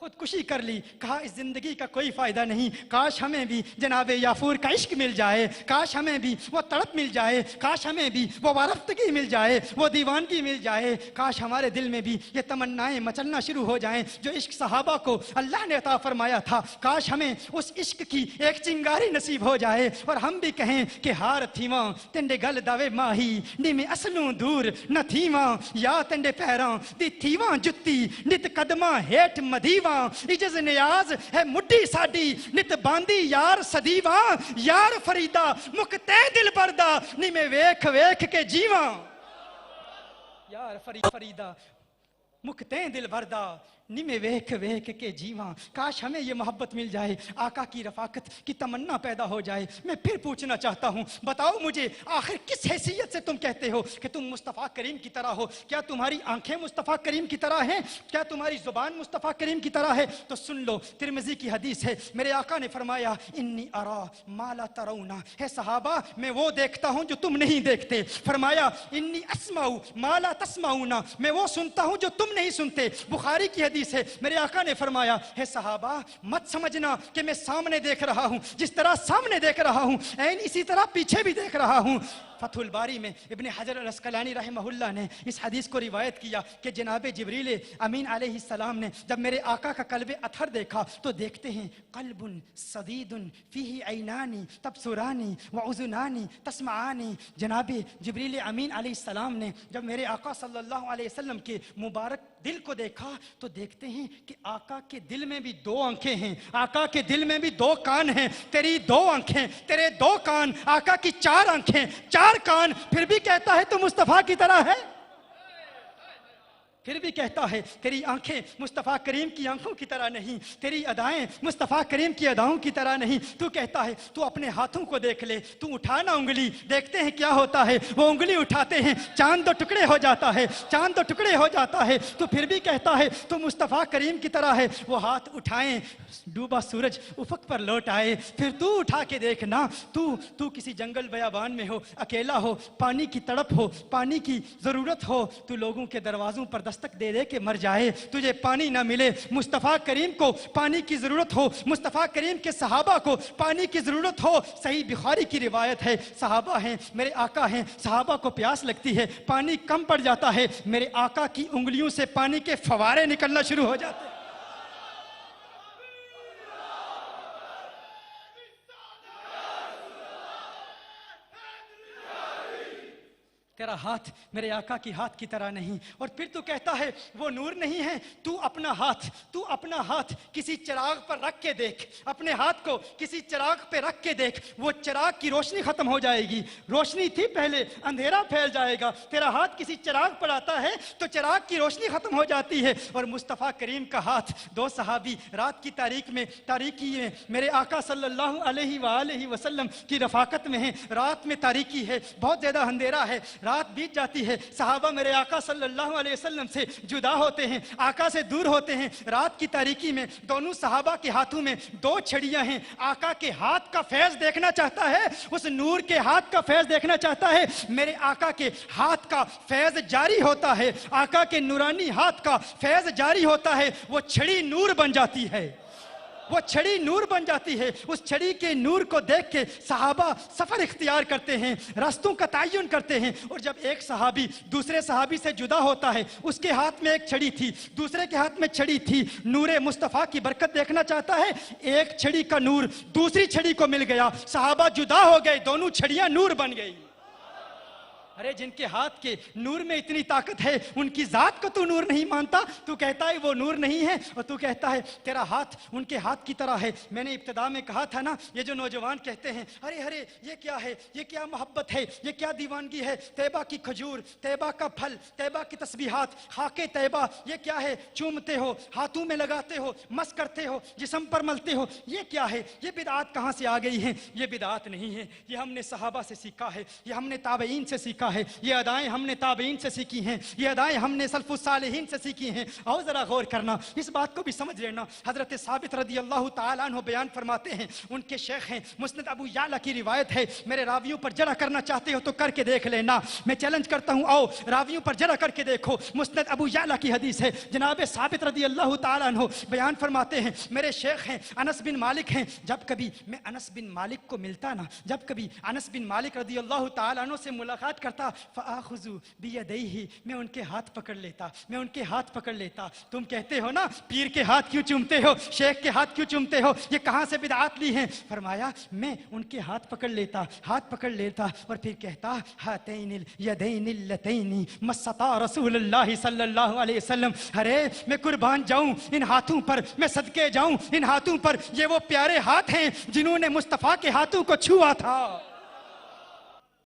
خودکشی کر لی. کہا اس زندگی کا کوئی فائدہ نہیں, کاش ہمیں بھی جناب یافور کا عشق مل جائے, کاش ہمیں بھی وہ تڑپ مل جائے, کاش ہمیں بھی وہ وارفتگی مل جائے, وہ دیوانگی مل جائے, کاش ہمارے دل میں بھی یہ تمنائیں مچلنا شروع ہو جائیں جو عشق صحابہ کو اللہ نے عطا فرمایا تھا. کاش ہمیں اس عشق کی ایک چنگاری نصیب ہو جائے اور ہم بھی کہیں کہ ہار تھیواں تنڈے گل داوے ماہی نی میں اصلوں دور نہ تھیواں یا تنڈے پیراں دی تھیواں جتی نت قدماں ہیٹ مدیواں اجز نیاز ہے مڈی ساڈی نت باندی یار صدیواں یار فریدا مکتے دل بردا نی میں ویکھ ویکھ کے جیواں یار فریدا مکتے دل بردا نی میں ویکھ ویکھ کے جیواں. کاش ہمیں یہ محبت مل جائے, آقا کی رفاقت کی تمنا پیدا ہو جائے. میں پھر پوچھنا چاہتا ہوں, بتاؤ مجھے آخر کس حیثیت سے تم کہتے ہو کہ تم مصطفیٰ کریم کی طرح ہو؟ کیا تمہاری آنکھیں مصطفیٰ کریم کی طرح ہیں؟ کیا تمہاری زبان مصطفیٰ کریم کی طرح ہے؟ تو سن لو, ترمذی کی حدیث ہے, میرے آقا نے فرمایا انی ارا ما لا ترون. ہے صحابہ, میں وہ دیکھتا ہوں جو تم نہیں دیکھتے. فرمایا انی اسمع ما لا تسمعون, میں وہ سنتا ہوں جو تم نہیں سنتے. بخاری کی حدیث ہے, میرے آقا نے فرمایا ہے صحابہ مت سمجھنا کہ میں سامنے دیکھ رہا ہوں, جس طرح سامنے دیکھ رہا ہوں عین اسی طرح پیچھے بھی دیکھ رہا ہوں. فتح الباری میں ابن حجر العسقلانی رحمہ اللہ نے اس حدیث کو روایت کیا کہ جناب جبریل امین علیہ السلام نے جب میرے آقا کا قلب اطہر دیکھا تو دیکھتے ہیں قلب صدید فیہ عینانی تبصرانی وعذنانی تسمعانی. جناب جبریل امین علیہ السلام نے جب میرے آقا صلی اللہ علیہ وسلم کے مبارک دل کو دیکھا تو دیکھتے ہیں کہ آقا کے دل میں بھی دو آنکھیں ہیں, آقا کے دل میں بھی دو کان ہیں. تیری دو آنکھیں, تیرے دو کان, آقا کی چار آنکھیں, چار کان, پھر بھی کہتا ہے تو مصطفیٰ کی طرح ہے. پھر بھی کہتا ہے تیری آنکھیں مصطفیٰ کریم کی آنکھوں کی طرح نہیں, تیری ادائیں مصطفیٰ کریم کی اداؤں کی طرح نہیں. تو کہتا ہے تو اپنے ہاتھوں کو دیکھ لے, تو اٹھانا انگلی, دیکھتے ہیں کیا ہوتا ہے. وہ انگلی اٹھاتے ہیں, چاند دو ٹکڑے ہو جاتا ہے, چاند دو ٹکڑے ہو جاتا ہے. تو پھر بھی کہتا ہے تو مصطفیٰ کریم کی طرح ہے. وہ ہاتھ اٹھائیں, ڈوبا سورج افق پر لوٹ آئے. پھر تو اٹھا کے دیکھنا, تو کسی جنگل بیابان میں ہو, اکیلا ہو, پانی کی تڑپ ہو, پانی کی ضرورت ہو, تو لوگوں کے دروازوں پر دستک دے دے کے مر جائے, تجھے پانی نہ ملے. مصطفیٰ کریم کو پانی کی ضرورت ہو, مصطفیٰ کریم کے صحابہ کو پانی کی ضرورت ہو. صحیح بخاری کی روایت ہے, صحابہ ہیں, میرے آقا ہیں, صحابہ کو پیاس لگتی ہے, پانی کم پڑ جاتا ہے, میرے آقا کی انگلیوں سے پانی کے فوارے نکلنا شروع ہو جاتے ہیں. تیرا ہاتھ میرے آقا کی ہاتھ کی طرح نہیں. اور پھر تو کہتا ہے وہ نور نہیں ہے, تو اپنا ہاتھ کسی چراغ پر رکھ کے دیکھ, اپنے ہاتھ کو کسی چراغ پہ رکھ کے دیکھ, وہ چراغ کی روشنی ختم ہو جائے گی. روشنی تھی پہلے, اندھیرا پھیل جائے گا. تیرا ہاتھ کسی چراغ پر آتا ہے تو چراغ کی روشنی ختم ہو جاتی ہے. اور مصطفیٰ کریم کا ہاتھ, دو صحابی رات کی تاریکی میں میرے آقا صلی اللہ علیہ وآلہ وسلم کی رفاقت میں ہیں. رات میں تاریکی ہے, بہت زیادہ اندھیرا ہے, رات بیت جاتی ہے. صحابہ میرے آقا صلی اللہ علیہ وسلم سے جدا ہوتے ہیں, آقا سے دور ہوتے ہیں. رات کی تاریکی میں دونوں صحابہ کے ہاتھوں میں دو چھڑیاں ہیں. آقا کے ہاتھ کا فیض دیکھنا چاہتا ہے, اس نور کے ہاتھ کا فیض دیکھنا چاہتا ہے. میرے آقا کے ہاتھ کا فیض جاری ہوتا ہے, آقا کے نورانی ہاتھ کا فیض جاری ہوتا ہے. وہ چھڑی نور بن جاتی ہے, وہ چھڑی نور بن جاتی ہے. اس چھڑی کے نور کو دیکھ کے صحابہ سفر اختیار کرتے ہیں, راستوں کا تعین کرتے ہیں. اور جب ایک صحابی دوسرے صحابی سے جدا ہوتا ہے, اس کے ہاتھ میں ایک چھڑی تھی, دوسرے کے ہاتھ میں چھڑی تھی, نور مصطفیٰ کی برکت دیکھنا چاہتا ہے. ایک چھڑی کا نور دوسری چھڑی کو مل گیا, صحابہ جدا ہو گئے, دونوں چھڑیاں نور بن گئی. ارے جن کے ہاتھ کے نور میں اتنی طاقت ہے, ان کی ذات کو تو نور نہیں مانتا, تو کہتا ہے وہ نور نہیں ہے, اور تو کہتا ہے تیرا ہاتھ ان کے ہاتھ کی طرح ہے. میں نے ابتدا میں کہا تھا نا, یہ جو نوجوان کہتے ہیں ارے یہ کیا ہے, یہ کیا محبت ہے, یہ کیا دیوانگی ہے, طیبہ کی کھجور, طیبہ کا پھل, طیبہ کی تسبیحات, خاک طیبہ, یہ کیا ہے, چومتے ہو, ہاتھوں میں لگاتے ہو, مس کرتے ہو, جسم پر ملتے ہو, یہ کیا ہے, یہ بدعات کہاں سے آ گئی ہیں؟ یہ بدعات نہیں ہے, یہ ہم نے صحابہ سے سیکھا ہے, یہ ہم نے تابعین سے سیکھا فرماتا ہے یہ ادائیں ہم نے تابعین سے سیکھی ہیں، یہ ادائیں ہم نے سلف الصالحین سے سیکھی ہیں. اور ذرا غور کرنا، اس بات کو بھی سمجھ لینا. حضرت ثابت رضی اللہ تعالیٰ عنہ بیان فرماتے ہیں، ان کے شیخ ہیں، مسند ابو یعلا کی روایت ہے. میرے راویوں پر جرح کرنا چاہتے ہو تو کر کے دیکھ لینا. میں چیلنج کرتا ہوں، آؤ راویوں پر جرح کر کے دیکھو. مسند ابو یعلا کی حدیث ہے، جناب ثابت رضی اللہ تعالیٰ عنہ بیان فرماتے ہیں، میرے شیخ ہیں انس بن مالک ہیں. جب کبھی میں انس بن مالک کو ملتا نا، جب کبھی انس بن مالک رضی اللہ تعالیٰ عنہ سے ملاقات کرتا، فآخذ بیدیہ، میں ان کے ہاتھ پکڑ لیتا، میں ان کے ہاتھ پکڑ لیتا. تم کہتے ہو نا پیر کے ہاتھ کیوں چومتے ہو، شیخ کے ہاتھ کیوں چومتے ہو، یہ کہاں سے بدعات لی ہیں؟ فرمایا میں ان کے ہاتھ پکڑ لیتا، ہاتھ پکڑ لیتا اور پھر کہتا ہاتین الیدین اللتین مسطا رسول اللہ صلی اللہ علیہ وسلم. ارے میں قربان جاؤں ان ہاتھوں پر، میں صدقے جاؤں ان ہاتھوں پر. یہ وہ پیارے ہاتھ ہیں جنہوں نے مصطفیٰ کے ہاتھوں کو چھوا تھا.